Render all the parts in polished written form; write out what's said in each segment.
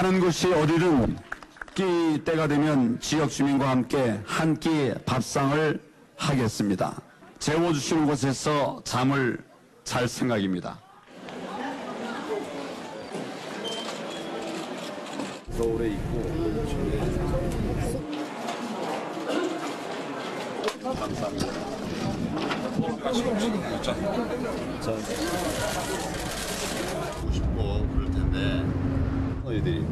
가는 곳이 어디든 끼 때가 되면 지역 주민과 함께 한 끼 밥상을 하겠습니다. 재워주시는 곳에서 잠을 잘 생각입니다. 서울에 있고 감사합니다. 보고 싶고 그럴 텐데 너희들이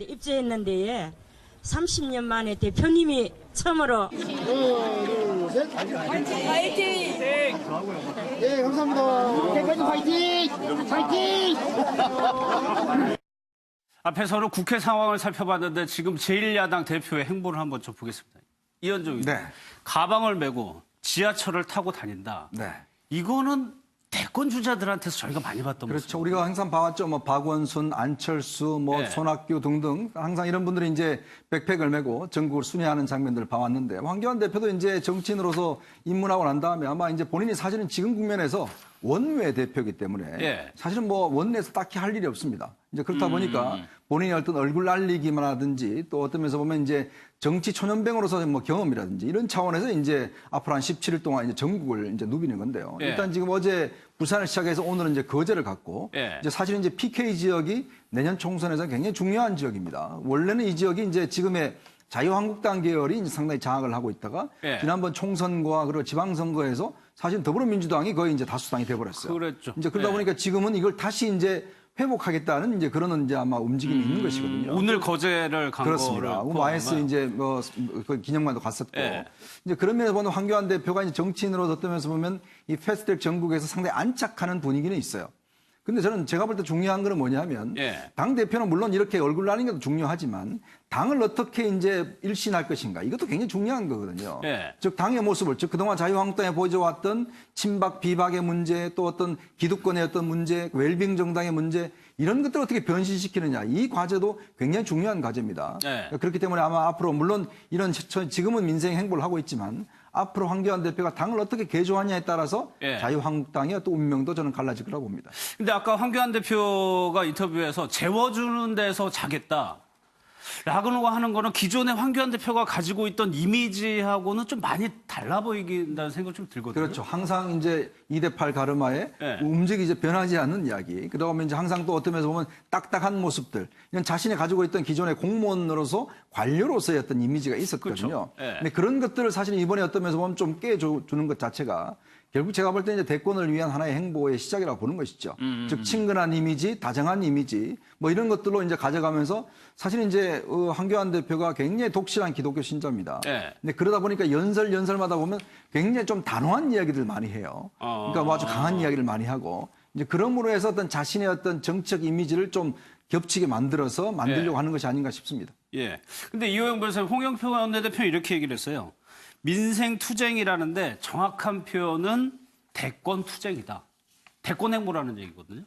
입주했는데 30년 만에 대표님이 처음으로 파이팅! 네, 감사합니다. 대표님 파이팅! 파이팅! 앞에서는 국회 상황을 살펴봤는데 지금 제1야당 대표의 행보를 한번 좀 보겠습니다. 이현종 의원. 네. 가방을 메고 지하철을 타고 다닌다. 네. 이거는 대권 주자들한테서 저희가 많이 봤던 그렇죠. 모습. 우리가 항상 봐왔죠. 뭐 박원순, 안철수, 뭐 네. 손학규 등등 항상 이런 분들이 이제 백팩을 메고 전국을 순회하는 장면들을 봐왔는데 황교안 대표도 이제 정치인으로서 입문하고 난 다음에 아마 이제 본인이 사실은 지금 국면에서 원외 대표이기 때문에 예. 사실은 뭐 원내에서 딱히 할 일이 없습니다. 이제 그렇다 보니까 본인이 어떤 얼굴 날리기만 하든지 또 어떤 면에서 보면 이제 정치 초년병으로서 뭐 경험이라든지 이런 차원에서 이제 앞으로 한 17일 동안 이제 전국을 이제 누비는 건데요. 예. 일단 지금 어제 부산을 시작해서 오늘은 이제 거제를 갔고 예. 이제 사실 이제 PK 지역이 내년 총선에서 굉장히 중요한 지역입니다. 원래는 이 지역이 이제 지금의 자유한국당 계열이 이제 상당히 장악을 하고 있다가 예. 지난번 총선과 그리고 지방선거에서 사실 더불어민주당이 거의 이제 다수당이 돼버렸어요. 그랬죠. 이제 그러다 예. 보니까 지금은 이걸 다시 이제 회복하겠다는 이제 그런 이제 아마 움직임이 있는 것이거든요. 오늘 거제를 간 그렇습니다. 거를 YS 이제 그 기념관도 갔었고 예. 이제 그런 면에서 보면 황교안 대표가 이제 정치인으로 어떤 면에서 보면 이 패스트트랙 전국에서 상당히 안착하는 분위기는 있어요. 근데 저는 제가 볼 때 중요한 거는 뭐냐면 예. 당 대표는 물론 이렇게 얼굴 나는 것도 중요하지만 당을 어떻게 이제 일신할 것인가 이것도 굉장히 중요한 거거든요. 예. 즉 당의 모습을 즉 그동안 자유한국당에 보여줘왔던 친박 비박의 문제 또 어떤 기득권의 어떤 문제 웰빙 정당의 문제 이런 것들을 어떻게 변신시키느냐 이 과제도 굉장히 중요한 과제입니다. 예. 그렇기 때문에 아마 앞으로 물론 이런 지금은 민생 행보를 하고 있지만 앞으로 황교안 대표가 당을 어떻게 개조하냐에 따라서 예. 자유한국당의 또 운명도 저는 갈라질 거라고 봅니다. 근데 아까 황교안 대표가 인터뷰에서 재워주는 데서 자겠다. 라고 하는 거는 기존의 황교안 대표가 가지고 있던 이미지하고는 좀 많이 달라 보이긴다는 생각이 좀 들거든요. 그렇죠. 항상 이제 2대8 가르마에 네. 움직이 이제 변하지 않는 이야기. 그다음에 이제 항상 또 어떤 면에서 보면 딱딱한 모습들. 이런 자신이 가지고 있던 기존의 공무원으로서 관료로서의 어떤 이미지가 있었거든요. 그렇죠. 네. 근데 그런 것들을 사실 이번에 어떤 면에서 보면 좀 깨주는 것 자체가 결국 제가 볼 때 이제 대권을 위한 하나의 행보의 시작이라고 보는 것이죠. 즉 친근한 이미지, 다정한 이미지 뭐 이런 것들로 이제 가져가면서 사실 이제 황교안 대표가 굉장히 독실한 기독교 신자입니다. 네. 근데 그러다 보니까 연설마다 보면 굉장히 좀 단호한 이야기들 많이 해요. 그러니까 뭐 아주 강한 이야기를 많이 하고 이제 그러므로 해서 어떤 자신의 어떤 정책 이미지를 좀 겹치게 만들려고 하는 것이 아닌가 싶습니다. 예. 근데 이호영 변호사님, 홍영표 원내대표는 이렇게 얘기를 했어요. 민생 투쟁이라는데 정확한 표현은 대권 투쟁이다. 대권 행보라는 얘기거든요.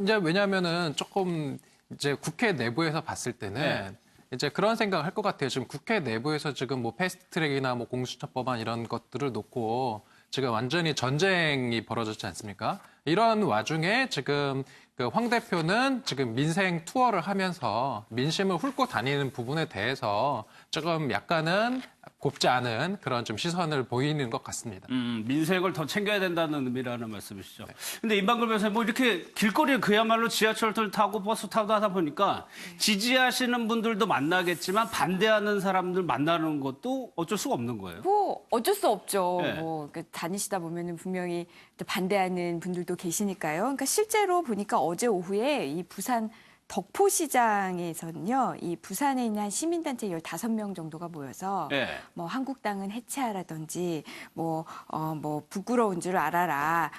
이제 왜냐하면은 조금 이제 국회 내부에서 봤을 때는 네. 이제 그런 생각을 할 것 같아요. 지금 국회 내부에서 지금 뭐 패스트트랙이나 뭐 공수처법안 이런 것들을 놓고 지금 완전히 전쟁이 벌어졌지 않습니까? 이런 와중에 지금 그 황 대표는 지금 민생 투어를 하면서 민심을 훑고 다니는 부분에 대해서 조금 약간은 곱지 않은 그런 좀 시선을 보이는 것 같습니다. 민생을 더 챙겨야 된다는 의미라는 말씀이시죠. 근데 임방글 변호사님, 뭐 이렇게 길거리에 그야말로 지하철을 타고 버스 타고 하다 보니까 지지하시는 분들도 만나겠지만 반대하는 사람들 만나는 것도 어쩔 수가 없는 거예요. 뭐 어쩔 수 없죠. 네. 뭐 다니시다 보면은 분명히 또 반대하는 분들도 계시니까요. 그러니까 실제로 보니까 어제 오후에 이 부산 덕포시장에서는요, 이 부산에 있는 한 시민단체 15명 정도가 모여서 네. 뭐 한국당은 해체하라든지 뭐 부끄러운 줄 알아라,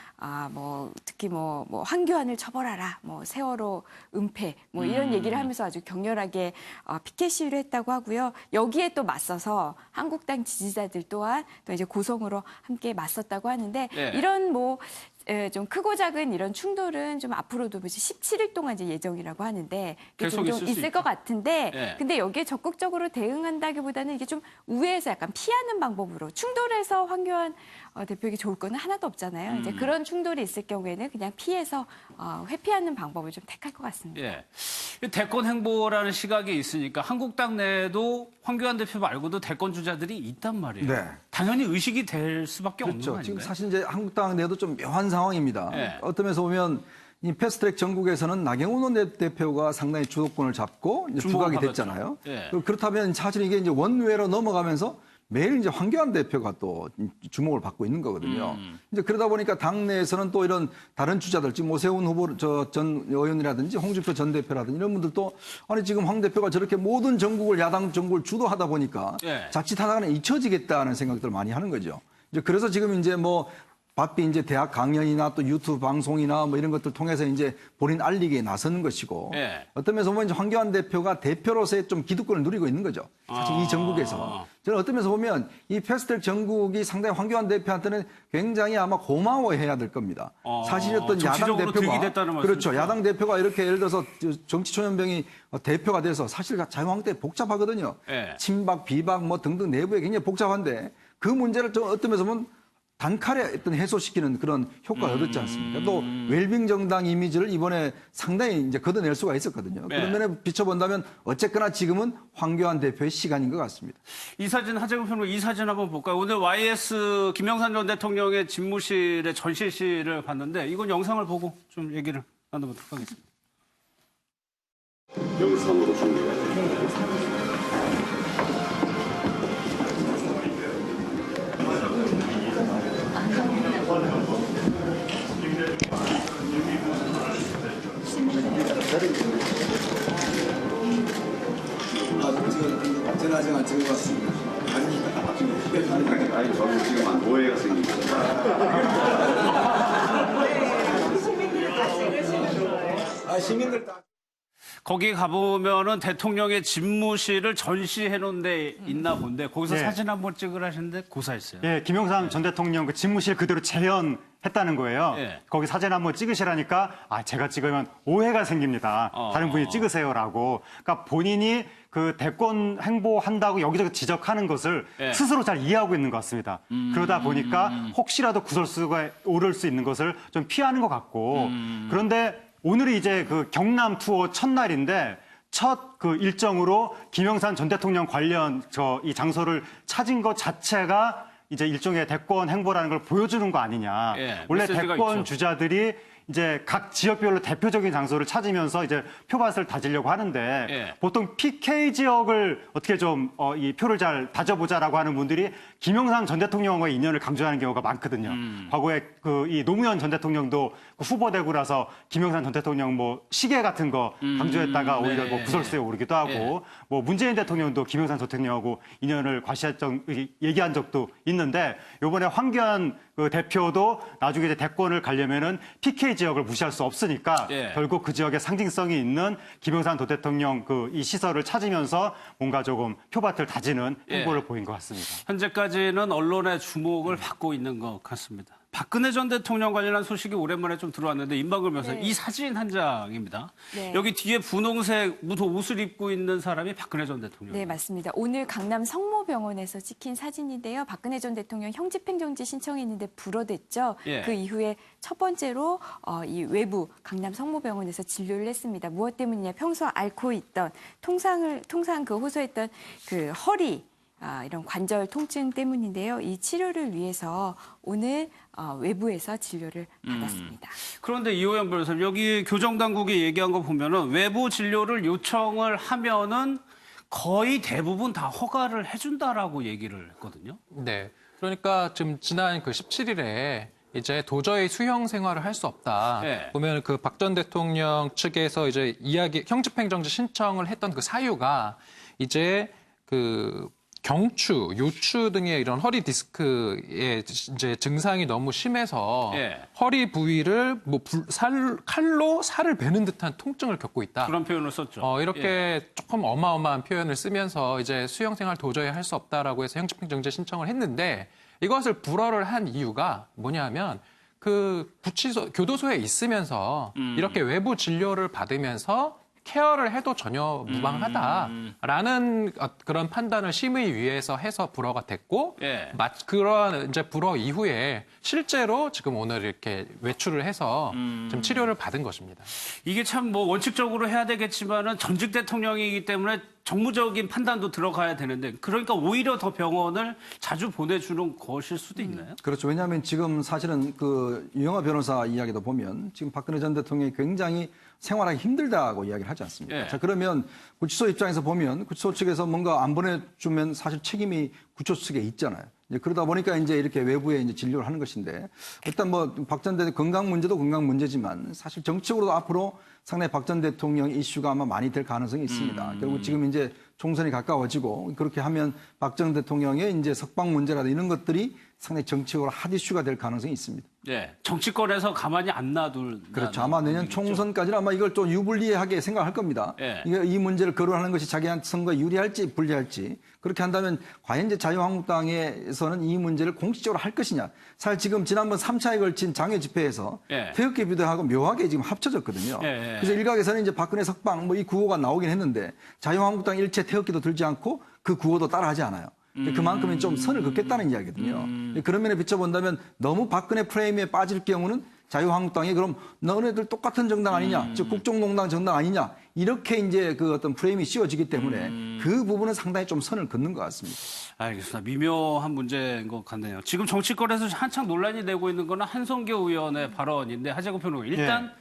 뭐 특히 뭐 황교안을 처벌하라, 뭐 세월호 은폐, 뭐 이런 얘기를 하면서 아주 격렬하게 피켓 시위를 했다고 하고요. 여기에 또 맞서서 한국당 지지자들 또한 또 이제 고성으로 함께 맞섰다고 하는데 네. 이런 뭐 좀 크고 작은 이런 충돌은 좀 앞으로도 17일 동안 이제 예정이라고 하는데 이게 계속 종종 있을 수 있을 것 있다. 같은데 예. 근데 여기에 적극적으로 대응한다기보다는 이게 좀 우회해서 약간 피하는 방법으로 충돌해서 황교안 대표에게 좋을 거는 하나도 없잖아요. 이제 그런 충돌이 있을 경우에는 그냥 피해서 회피하는 방법을 좀 택할 것 같습니다. 예. 대권 행보라는 시각이 있으니까 한국당 내에도 황교안 대표 말고도 대권 주자들이 있단 말이에요. 네. 당연히 의식이 될 수밖에 없는 거 그렇죠. 아닌가요? 지금 사실 이제 한국당 내도 좀 묘한 상황입니다. 네. 어떤 면에서 보면 이 패스트트랙 전국에서는 나경원 원내대표가 상당히 주도권을 잡고 이제 주목을 부각이 받았죠. 됐잖아요. 예. 그렇다면 사실 이게 이제 원외로 넘어가면서 매일 이제 황교안 대표가 또 주목을 받고 있는 거거든요. 이제 그러다 보니까 당내에서는 또 이런 다른 주자들, 지금 오세훈 후보 전 의원이라든지 홍준표 전 대표라든지 이런 분들도 아니 지금 황 대표가 저렇게 모든 전국을 야당 전국을 주도하다 보니까 예. 자칫하다가는 잊혀지겠다는 생각들을 많이 하는 거죠. 이제 그래서 지금 이제 뭐 바삐 이제 대학 강연이나 또 유튜브 방송이나 뭐 이런 것들 통해서 이제 본인 알리기에 나서는 것이고 예. 어떤 면에서 보면 이제 황교안 대표가 대표로서의 좀 기득권을 누리고 있는 거죠. 사실 이 전국에서. 저는 어떤 면에서 보면 이 패스트트랙 전국이 상당히 황교안 대표한테는 굉장히 아마 고마워해야 될 겁니다. 사실 어떤 야당 정치적으로 득이 대표가 됐다는 그렇죠. 말씀이시죠? 야당 대표가 이렇게 예를 들어서 정치초년병이 대표가 돼서 사실 자유한국당이 복잡하거든요. 예. 친박, 비박 뭐 등등 내부에 굉장히 복잡한데 그 문제를 좀 어떤 면에서 보면 단칼에 어떤 해소시키는 그런 효과를 얻었지 않습니까? 또 웰빙 정당 이미지를 이번에 상당히 이제 걷어낼 수가 있었거든요. 네. 그런 면에 비춰본다면 어쨌거나 지금은 황교안 대표의 시간인 것 같습니다. 이 사진 하재근 평론 이 사진 한번 볼까요? 오늘 YS 김영삼 전 대통령의 집무실의 전시실을 봤는데 이건 영상을 보고 좀 얘기를 나눠보도록 하겠습니다. 영상으로 준비가 됩니다. 저는 아직 안 찍어봤습니다. 아니, 저는 지금 한 오해가 생깁니다. 시민들 다. 거기 가보면은 대통령의 집무실을 전시해 놓은 데 있나 본데 거기서 예. 사진 한번 찍으라 하셨는데 고사했어요. 예, 김영삼 전 대통령 그 집무실 그대로 재현했다는 거예요. 예. 거기 사진 한번 찍으시라니까 제가 찍으면 오해가 생깁니다. 다른 분이 찍으세요라고. 그러니까 본인이 그 대권 행보한다고 여기저기 지적하는 것을 예. 스스로 잘 이해하고 있는 것 같습니다. 그러다 보니까 혹시라도 구설수가 오를 수 있는 것을 좀 피하는 것 같고 그런데 오늘이 이제 그 경남 투어 첫날인데 첫 그 일정으로 김영삼 전 대통령 관련 이 장소를 찾은 것 자체가 이제 일종의 대권 행보라는 걸 보여주는 거 아니냐. 예, 원래 메시지가 대권 있죠. 주자들이 이제 각 지역별로 대표적인 장소를 찾으면서 이제 표밭을 다지려고 하는데 예. 보통 PK 지역을 어떻게 좀 이 표를 잘 다져보자라고 하는 분들이 김영삼 전 대통령과의 인연을 강조하는 경우가 많거든요. 과거에 그 이 노무현 전 대통령도 그 후보되고 나서 김영삼 전 대통령 뭐 시계 같은 거 강조했다가 오히려 네. 뭐 구설수에 오르기도 하고 예. 뭐 문재인 대통령도 김영삼 대통령하고 인연을 얘기한 적도 있는데 이번에 황교안 그 대표도 나중에 이제 대권을 가려면은 PK 지역을 무시할 수 없으니까 예. 결국 그 지역에 상징성이 있는 김영삼 도 대통령 그 이 시설을 찾으면서 뭔가 조금 표밭을 다지는 행보를 예. 보인 것 같습니다. 현재까지는 언론의 주목을 받고 있는 것 같습니다. 박근혜 전 대통령 관련한 소식이 오랜만에 좀 들어왔는데 임방글 변호사 네. 이 사진 한 장입니다. 네. 여기 뒤에 분홍색 옷을 입고 있는 사람이 박근혜 전 대통령. 네, 맞습니다. 오늘 강남 성모병원에서 찍힌 사진인데요. 박근혜 전 대통령 형집행정지 신청했는데 불어댔죠. 예. 그 이후에 첫 번째로 이 외부 강남 성모병원에서 진료를 했습니다. 무엇 때문이냐? 평소 앓고 있던 통상 그 호소했던 그 허리 이런 관절 통증 때문인데요. 이 치료를 위해서 오늘 외부에서 진료를 받았습니다. 그런데 이호영 변호사님 여기 교정당국이 얘기한 거 보면은 외부 진료를 요청을 하면은 거의 대부분 다 허가를 해준다라고 얘기를 했거든요. 네. 그러니까 지금 지난 그 17일에 이제 도저히 수용 생활을 할 수 없다. 네. 보면 그 박 전 대통령 측에서 이제 형집행정지 신청을 했던 그 사유가 이제 그 경추, 요추 등의 이런 허리 디스크의 이제 증상이 너무 심해서 예. 허리 부위를 뭐 칼로 살을 베는 듯한 통증을 겪고 있다. 그런 표현을 썼죠. 이렇게 예. 조금 어마어마한 표현을 쓰면서 이제 수용 생활 도저히 할 수 없다라고 해서 형집행정지 신청을 했는데 이것을 불허를 한 이유가 뭐냐면 그 구치소, 교도소에 있으면서 이렇게 외부 진료를 받으면서 케어를 해도 전혀 무방하다라는 그런 판단을 심의위에서 해서 불허가 됐고, 예. 그런 이제 불허 이후에 실제로 지금 오늘 이렇게 외출을 해서 좀 치료를 받은 것입니다. 이게 참 뭐 원칙적으로 해야 되겠지만은 전직 대통령이기 때문에 정무적인 판단도 들어가야 되는데, 그러니까 오히려 더 병원을 자주 보내주는 것일 수도 있나요? 그렇죠. 왜냐하면 지금 사실은 그 유영하 변호사 이야기도 보면 지금 박근혜 전 대통령이 굉장히 생활하기 힘들다고 이야기를 하지 않습니까? 예. 자, 그러면 구치소 입장에서 보면 구치소 측에서 뭔가 안 보내주면 사실 책임이 구치소 측에 있잖아요. 이제 그러다 보니까 이제 이렇게 외부에 이제 진료를 하는 것인데, 일단 뭐 박 전 대통령 건강 문제도 건강 문제지만 사실 정치적으로도 앞으로 상당히 박 전 대통령 이슈가 아마 많이 될 가능성이 있습니다. 결국 지금 이제 총선이 가까워지고 그렇게 하면 박 전 대통령의 이제 석방 문제라든지 이런 것들이 상당히 정치적으로 핫 이슈가 될 가능성이 있습니다. 예, 정치권에서 가만히 안 놔둘. 그렇죠. 아마 내년 총선까지는 아마 이걸 좀 유불리하게 생각할 겁니다. 예. 이 문제를 거론하는 것이 자기한테 선거에 유리할지 불리할지. 그렇게 한다면 과연 이제 자유한국당에서는 이 문제를 공식적으로 할 것이냐. 사실 지금 지난번 3차에 걸친 장외 집회에서 예. 태극기 비대하고 묘하게 지금 합쳐졌거든요. 예. 그래서 일각에서는 이제 박근혜 석방 뭐 이 구호가 나오긴 했는데 자유한국당 일체 태극기도 들지 않고 그 구호도 따라하지 않아요. 그만큼은 좀 선을 긋겠다는 이야기거든요. 그런 면에 비춰본다면 너무 박근혜 프레임에 빠질 경우는 자유한국당이 그럼 너네들 똑같은 정당 아니냐, 즉 국정농단 정당 아니냐, 이렇게 이제 그 어떤 프레임이 씌워지기 때문에 그 부분은 상당히 좀 선을 긋는 것 같습니다. 알겠습니다. 미묘한 문제인 것 같네요. 지금 정치권에서 한창 논란이 되고 있는 거는 한성교 의원의 발언인데, 하재국 평론가 일단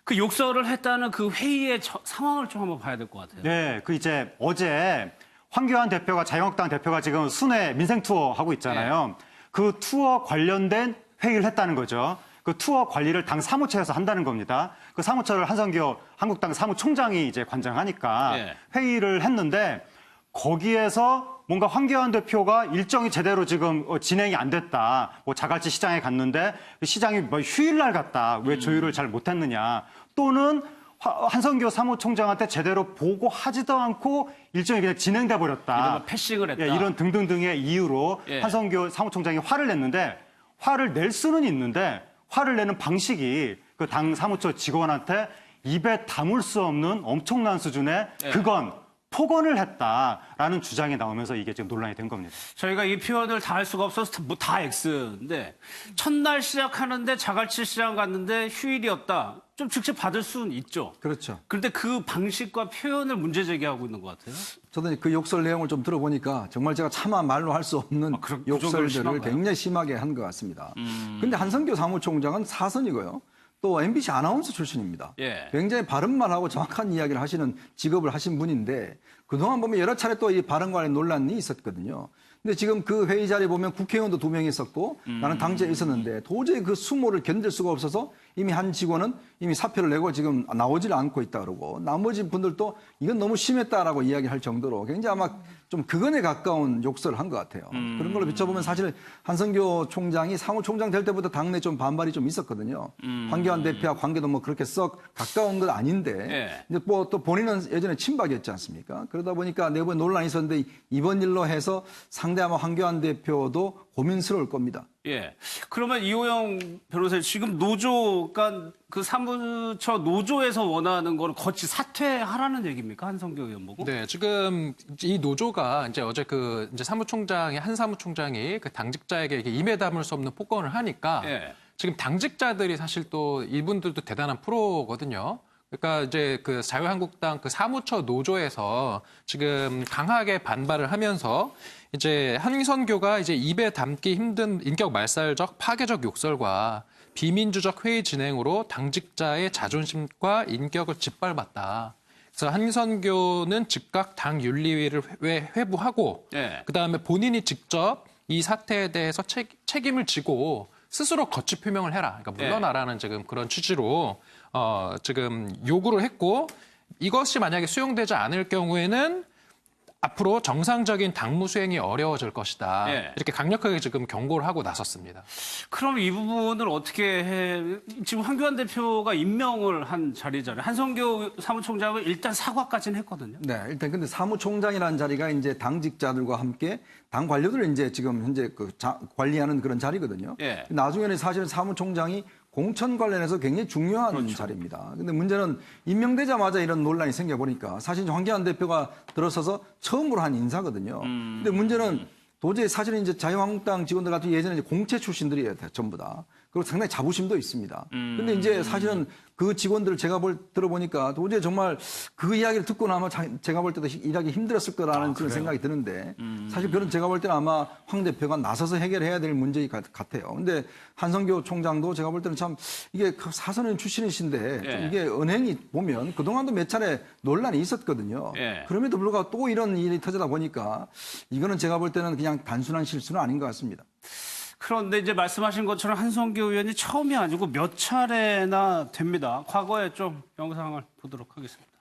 그 욕설을 했다는 그 회의의 상황을 좀 한번 봐야 될 것 같아요. 네, 그 이제 어제 황교안 대표가 자유한국당 대표가 지금 순회 민생 투어 하고 있잖아요. 그 투어 관련된 회의를 했다는 거죠. 그 투어 관리를 당 사무처에서 한다는 겁니다. 그 사무처를 한성교 한국당 사무총장이 이제 관장하니까 회의를 했는데, 거기에서 뭔가 황교안 대표가 일정이 제대로 지금 진행이 안 됐다. 뭐 자갈치 시장에 갔는데 시장이 뭐 휴일날 갔다. 왜 조율을 잘 못했느냐. 또는 한성교 사무총장한테 제대로 보고하지도 않고 일정이 그냥 진행돼 버렸다. 이런 패싱을 했다. 이런 등등등의 이유로 한성교 사무총장이 화를 냈는데, 화를 낼 수는 있는데 화를 내는 방식이 그 당 사무처 직원한테 입에 담을 수 없는 엄청난 수준의 그건 폭언을 했다라는 주장이 나오면서 이게 지금 논란이 된 겁니다. 저희가 이 표현을 다 할 수가 없어서 뭐 다 X인데, 첫날 시작하는데 자갈치 시장 갔는데 휴일이었다. 좀 직접 받을 수는 있죠. 그렇죠. 그런데 그 방식과 표현을 문제 제기하고 있는 것 같아요. 저도 그 욕설 내용을 좀 들어보니까 정말 제가 차마 말로 할 수 없는 그 욕설들을 굉장히 심하게 한 것 같습니다. 근데 한성교 사무총장은 사선이고요. 또 MBC 아나운서 출신입니다. 굉장히 바른말하고 정확한 이야기를 하시는 직업을 하신 분인데, 그동안 보면 여러 차례 또 이 발언 관련 논란이 있었거든요. 근데 지금 그 회의 자리에 보면 국회의원도 2명 있었고 나는 당시에 있었는데 도저히 그 수모를 견딜 수가 없어서 이미 한 직원은 이미 사표를 내고 지금 나오질 않고 있다 그러고, 나머지 분들도 이건 너무 심했다라고 이야기할 정도로 굉장히 아마 좀 극언에 가까운 욕설을 한 것 같아요. 그런 걸로 비춰보면 사실 한성교 총장이 사무총장 될 때부터 당내 좀 반발이 좀 있었거든요. 황교안 대표와 관계도 뭐 그렇게 썩 가까운 건 아닌데 이제 뭐 또 본인은 예전에 친박이었지 않습니까? 그러다 보니까 내부에 논란이 있었는데 이번 일로 해서 상대 아마 황교안 대표도 고민스러울 겁니다. 그러면 이호영 변호사님, 지금 노조가 그 사무처 노조에서 원하는 거는 거치 사퇴하라는 얘기입니까? 한성교 의원 보고? 네, 지금 이 노조가 이제 어제 그 이제 한 사무총장이 그 당직자에게 이렇게 입에 담을 수 없는 폭언을 하니까 지금 당직자들이 사실 또 이분들도 대단한 프로거든요. 그러니까 이제 그 자유한국당 그 사무처 노조에서 지금 강하게 반발을 하면서 이제 한성교가 이제 입에 담기 힘든 인격 말살적 파괴적 욕설과 비민주적 회의 진행으로 당직자의 자존심과 인격을 짓밟았다. 그래서 한성교는 즉각 당 윤리위를 회부하고 그다음에 본인이 직접 이 사태에 대해서 책임을 지고 스스로 거취 표명을 해라. 그러니까 물러나라는 지금 그런 취지로 지금 요구를 했고, 이것이 만약에 수용되지 않을 경우에는 앞으로 정상적인 당무 수행이 어려워질 것이다. 예. 이렇게 강력하게 지금 경고를 하고 나섰습니다. 그럼 이 부분을 어떻게 해? 지금 황교안 대표가 임명을 한 자리잖아요. 한성교 사무총장은 일단 사과까지는 했거든요. 네, 일단 근데 사무총장이라는 자리가 이제 당직자들과 함께 당 관료들을 이제 지금 현재 관리하는 그런 자리거든요. 예. 나중에는 사실은 사무총장이 공천 관련해서 굉장히 중요한 자리입니다. 근데 문제는 임명되자마자 이런 논란이 생겨보니까 사실 황교안 대표가 들어서서 처음으로 한 인사거든요. 근데 문제는 도저히 사실은 이제 자유한국당 직원들 같은 예전에 이제 공채 출신들이에요, 전부 다. 그리고 상당히 자부심도 있습니다. 근데 이제 사실은 그 직원들을 제가 들어보니까 도저히 정말 그 이야기를 듣고 나면 제가 볼 때도 일하기 힘들었을 거라는 그런 생각이 드는데 사실 그런 제가 볼 때는 아마 황 대표가 나서서 해결해야 될 문제 같아요. 근데 한성교 총장도 제가 볼 때는 참 이게 사선의원 출신이신데 좀 이게 은행이 보면 그동안도 몇 차례 논란이 있었거든요. 그럼에도 불구하고 또 이런 일이 터지다 보니까 이거는 제가 볼 때는 그냥 단순한 실수는 아닌 것 같습니다. 그런데 이제 말씀하신 것처럼 한성교 의원이 처음이 아니고 몇 차례나 됩니다. 과거에 좀 영상을 보도록 하겠습니다.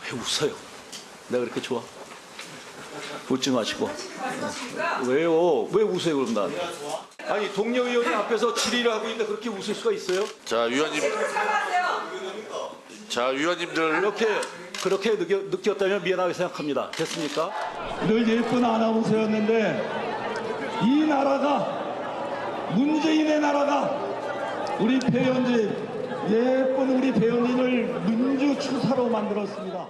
왜 웃어요? 내가 그렇게 좋아? 웃지 마시고. 왜요? 왜 우세요, 그럼 난? 아니, 동료 의원이 앞에서 질의를 하고 있는데 그렇게 웃을 수가 있어요? 자, 위원님. 자, 위원님들. 그렇게 느꼈다면 미안하게 생각합니다. 됐습니까? 늘 예쁜 아나운서였는데 이 나라가 문재인의 나라가 우리 배현진 예쁜 우리 배현진을 민주추사로 만들었습니다.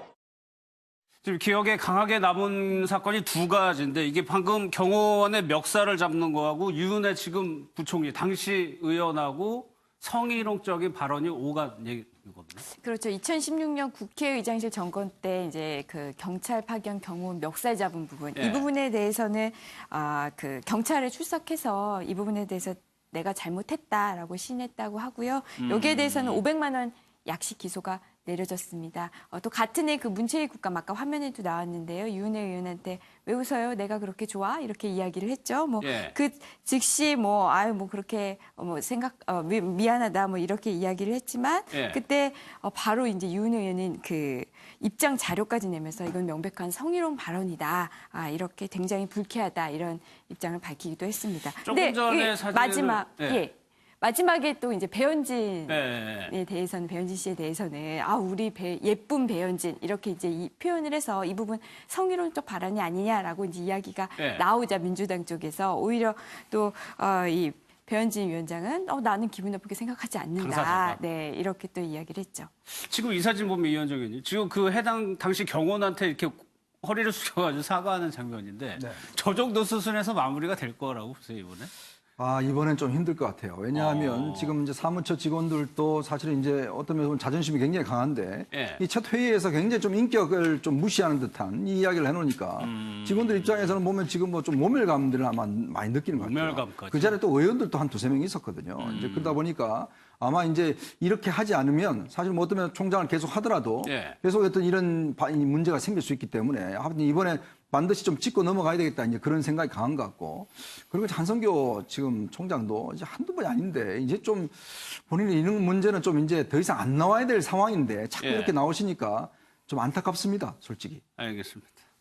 지금 기억에 강하게 남은 사건이 두 가지인데 이게 방금 경호원의 멱살을 잡는 거하고 유은혜 지금 부총리 당시 의원하고 성희롱적인 발언이 오간 얘기거든요. 그렇죠. 2016년 국회의장실 점거 때 이제 그 경찰 파견 경호원 멱살 잡은 부분 이 부분에 대해서는 그 경찰에 출석해서 이 부분에 대해서 내가 잘못했다라고 시인했다고 하고요. 여기에 대해서는 500만 원 약식 기소가 내려졌습니다. 또 같은 해 그 문체위 국감 아까 화면에도 나왔는데요. 유은혜 의원한테 왜 웃어요? 내가 그렇게 좋아? 이렇게 이야기를 했죠. 그 즉시 그렇게 미안하다 이렇게 이야기를 했지만 그때 바로 이제 유은혜 의원은 그 입장 자료까지 내면서 이건 명백한 성희롱 발언이다. 이렇게 굉장히 불쾌하다 이런 입장을 밝히기도 했습니다. 조금 전에 마지막에 또 이제 배현진에 대해서는 배현진 씨에 대해서는 우리 예쁜 배현진 이렇게 이제 이 표현을 해서 이 부분 성희롱적 발언이 아니냐라고 이제 이야기가 나오자 민주당 쪽에서 오히려 또 이 배현진 위원장은 나는 기분 나쁘게 생각하지 않는다. 당사자다. 네, 이렇게 또 이야기를 했죠. 지금 이 사진 보면 이현정 의원님 지금 그 해당 당시 경호원한테 이렇게 허리를 숙여가지고 사과하는 장면인데 저 정도 수순에서 마무리가 될 거라고 보세요 이번에? 이번엔 좀 힘들 것 같아요. 왜냐하면 지금 이제 사무처 직원들도 사실은 이제 어떤 면에서 자존심이 굉장히 강한데 이 첫 회의에서 굉장히 좀 인격을 좀 무시하는 듯한 이 이야기를 해놓으니까 직원들 입장에서는 보면 지금 좀 모멸감들을 아마 많이 느끼는 것 같아요. 모멸감까지. 그 자리에 또 의원들도 한 두세 명 있었거든요. 이제 그러다 보니까 아마 이제 이렇게 하지 않으면 사실 어떤 면 총장을 계속 하더라도 계속 어떤 이런 문제가 생길 수 있기 때문에 이번에 반드시 좀 짚고 넘어가야 되겠다 이제 그런 생각이 강한 것 같고 그리고 한성교 지금 총장도 이제 한두 번이 아닌데 이제 좀 본인이 이런 문제는 좀 이제 더 이상 안 나와야 될 상황인데 자꾸 이렇게 나오시니까 좀 안타깝습니다, 솔직히. 알겠습니다.